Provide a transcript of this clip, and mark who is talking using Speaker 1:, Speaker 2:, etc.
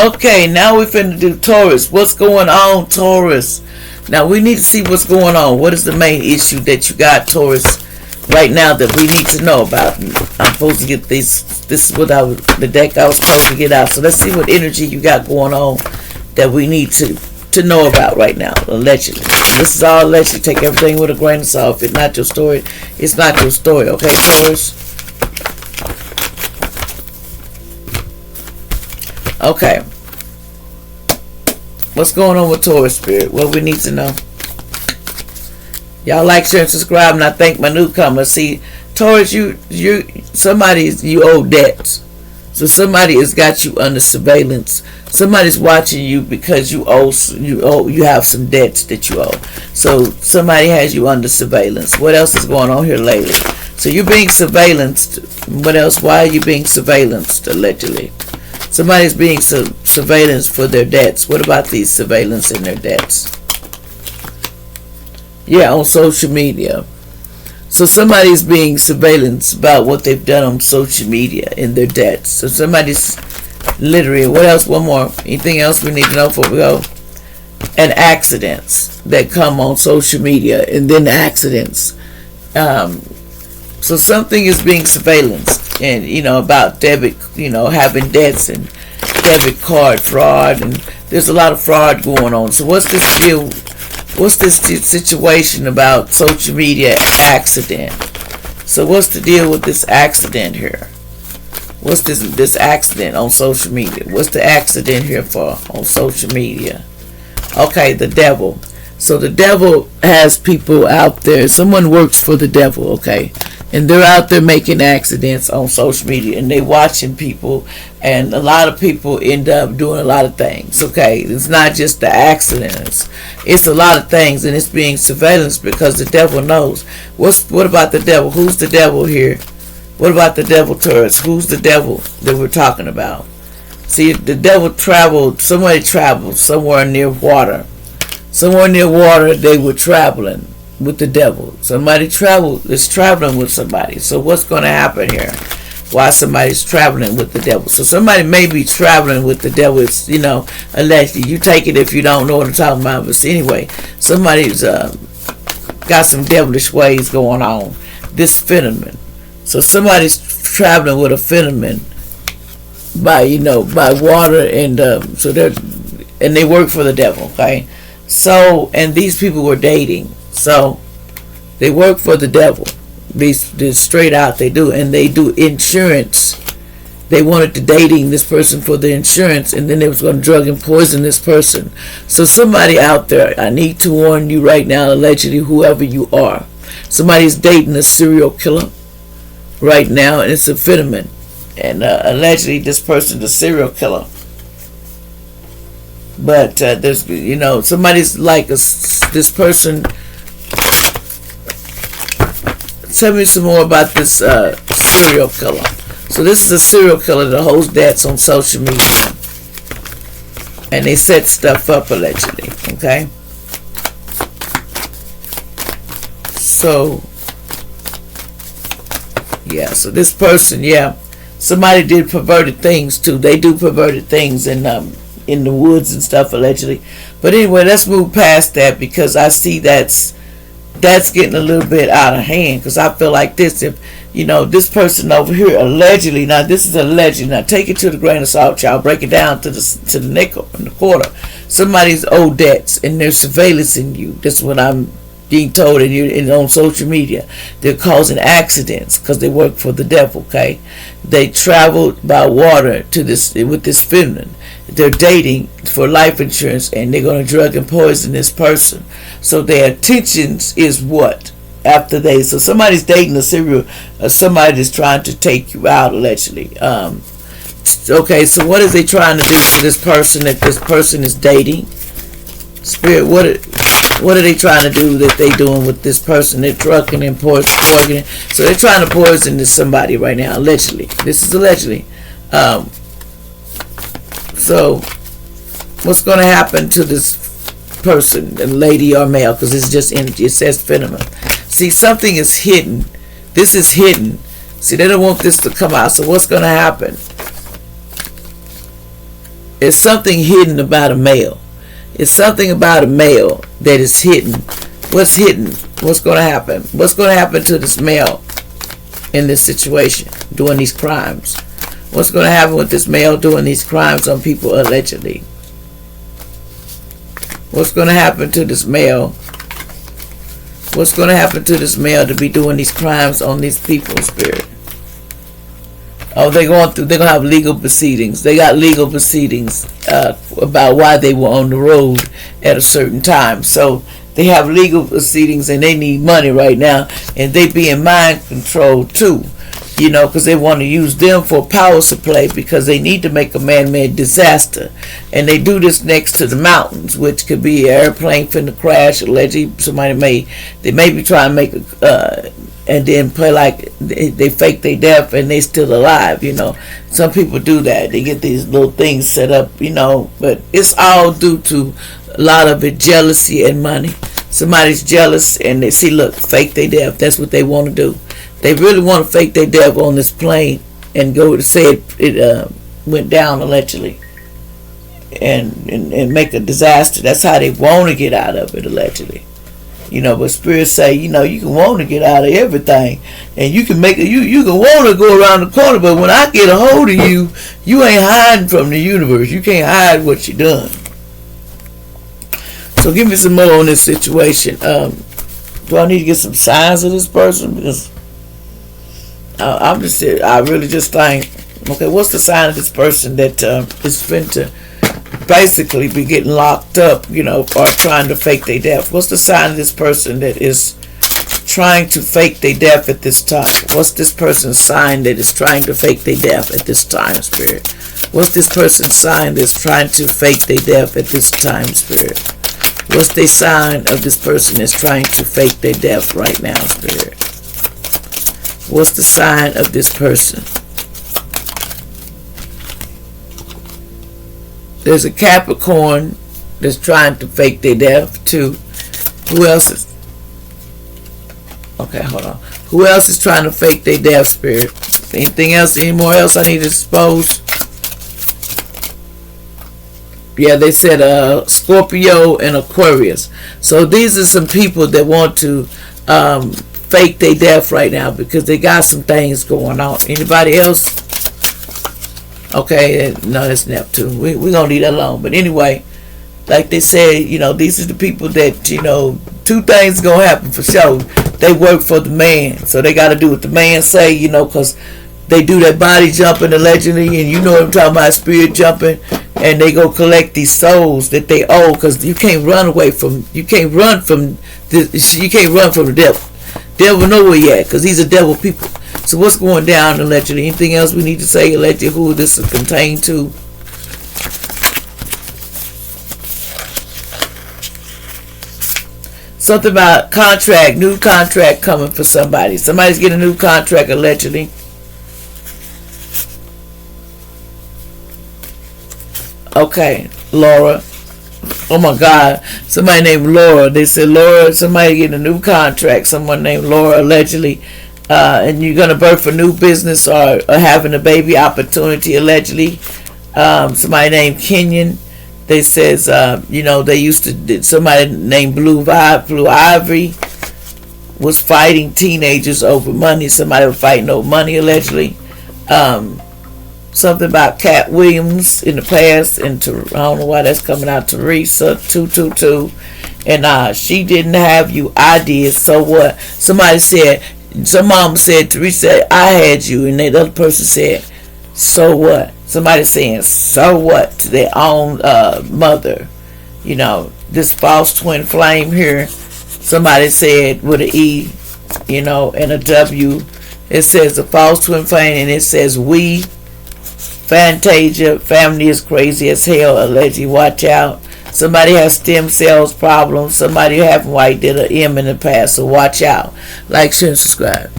Speaker 1: Okay, now we're finna do Taurus. What's going on, Taurus? Now we need to see what's going on. What is the main issue that you got, Taurus, right now that we need to know about? I'm supposed to get this. This is what the deck I was supposed to get out. So let's see what energy you got going on that we need to know about right now. Allegedly, this is all allegedly. Take everything with a grain of salt. If it's not your story, it's not your story. Okay, Taurus. Okay. What's going on with Taurus Spirit? What we need to know. Y'all like, share, and subscribe, and I thank my newcomers. See, Taurus, you owe debts. So somebody has got you under surveillance. Somebody's watching you because you have some debts that you owe. So somebody has you under surveillance. What else is going on here lately? So you're being surveillanced. What else? Why are you being surveillanced, allegedly? Somebody's being surveillance for their debts. What about these surveillance in their debts? Yeah, on social media. So somebody's being surveillance about what they've done on social media in their debts. So somebody's literally, what else? One more. Anything else we need to know before we go? And accidents that come on social media, and then accidents. So something is being surveillanced, and about debit, having debts and debit card fraud, and there's a lot of fraud going on. So what's this deal? What's this situation about social media accident? So what's the deal with this accident here? What's this accident on social media? What's the accident here for on social media? Okay, the devil. So the devil has people out there. Someone works for the devil, okay? And they're out there making accidents on social media, and they watching people, and a lot of people end up doing a lot of things, okay? It's not just the accidents. It's a lot of things, and it's being surveillance because the devil knows. What about the devil? Who's the devil here? What about the devil, Taurus? Who's the devil that we're talking about? See, the devil somebody traveled somewhere near water. Somewhere near water, they were traveling with the devil. Somebody is traveling with somebody. So what's going to happen here? Why somebody's traveling with the devil? So somebody may be traveling with the devil. It's, allegedly. You take it if you don't know what I'm talking about. But anyway, somebody's got some devilish ways going on. This phenomenon. So somebody's traveling with a phenomenon by water, and they work for the devil. Okay. So, and these people were dating. So they work for the devil. They're straight out, they do. And they do insurance. They wanted to dating this person for the insurance, and then they was going to drug and poison this person. So somebody out there, I need to warn you right now, allegedly, whoever you are. Somebody's dating a serial killer right now, and it's a phenomenon. And allegedly this person is a serial killer. But there's, somebody's like this person. Tell me some more about this serial killer. So this is a serial killer that holds debts on social media, and they set stuff up allegedly. Okay. So yeah. So this person, yeah, somebody did perverted things too. They do perverted things in the woods and stuff allegedly. But anyway, let's move past that, because I see that's getting a little bit out of hand, because I feel like this, if this person over here allegedly, now this is allegedly, now take it to the grain of salt, y'all, break it down to the nickel and the quarter. Somebody's owed debts, and they're surveillancing you. That's what I'm being told, and on social media they're causing accidents because they work for the devil. Okay, they traveled by water to with this feminine. They're dating for life insurance, and they're going to drug and poison this person. So their intentions is what? After so somebody's dating somebody that's trying to take you out allegedly. Okay, so what is they trying to do to this person that this person is dating? Spirit, what are they trying to do that they doing with this person? They're drugging and poisoning. So they're trying to poison this somebody right now, allegedly. This is allegedly. So what's going to happen to this person, a lady or male? Because it's just it says phenomenon. See, something is hidden. This is hidden. See, they don't want this to come out. So what's going to happen? It's something hidden about a male. It's something about a male that is hidden. What's hidden? What's going to happen? What's going to happen to this male in this situation, doing these crimes? What's going to happen with this male doing these crimes on people allegedly? What's going to happen to this male? What's going to happen to this male to be doing these crimes on these people, Spirit? Oh, they're going to have legal proceedings. They got legal proceedings about why they were on the road at a certain time. So they have legal proceedings and they need money right now. And they being mind controlled too. You know, because they want to use them for power supply because they need to make a man-made disaster. And they do this next to the mountains, which could be an airplane finna crash. Allegedly, they may be trying to make and then play like they fake their death and they still alive, you know. Some people do that. They get these little things set up, you know. But it's all due to a lot of it, jealousy and money. Somebody's jealous and they see, look, fake their death. That's what they want to do. They really want to fake their death on this plane and go to say it went down allegedly and make a disaster. That's how they want to get out of it allegedly. You know, but spirits say, you know, you can want to get out of everything and you can make it, you can want to go around the corner, but when I get a hold of you, you ain't hiding from the universe. You can't hide what you done. So give me some more on this situation. Do I need to get some signs of this person? Because I really just think, okay, what's the sign of this person that is fin to basically be getting locked up, you know, or trying to fake their death? What's the sign of this person that is trying to fake their death at this time? What's this person's sign that is trying to fake their death at this time, Spirit? What's this person's sign that's trying to fake their death at this time, Spirit? What's the sign of this person that's trying to fake their death right now, Spirit? What's the sign of this person? There's a Capricorn that's trying to fake their death too. Who else is? Okay, hold on. Who else is trying to fake their death, Spirit? Anything else? Any more else I need to expose? Yeah, they said Scorpio and Aquarius. So these are some people that want to fake their death right now because they got some things going on. Anybody else? Okay, no, that's Neptune. We're going to leave that alone. But anyway, like they said, you know, these are the people that, you know, two things going to happen for sure. They work for the man. So they got to do what the man say, you know, because they do that body jumping allegedly. And you know what I'm talking about, spirit jumping. And they go collect these souls that they owe because you can't run away from, you can't run from the devil. Devil nowhere yet because these are devil people. So what's going down allegedly? Anything else we need to say allegedly who this is contained to? Something about contract, new contract coming for somebody. Somebody's getting a new contract allegedly. Okay, Laura. Oh my God, somebody named Laura. They said Laura, somebody getting a new contract. Someone named Laura allegedly. And you're going to birth a new business or having a baby opportunity allegedly. Somebody named Kenyon. They says, you know, they used to, somebody named Blue Ivory was fighting teenagers over money. Somebody was fighting over money allegedly. Something about Cat Williams in the past, and I don't know why that's coming out. Teresa 222, and she didn't have you. I did. So what? Somebody said. Some mom said, Teresa, I had you, and the other person said, so what? Somebody saying, so what? To their own mother. You know, this false twin flame here. Somebody said with an E, you know, and a W. It says a false twin flame, and it says we. Fantasia, family is crazy as hell, allegedly, watch out. Somebody has stem cells problems. Somebody having white did an M in the past, so watch out. Like, share, and subscribe.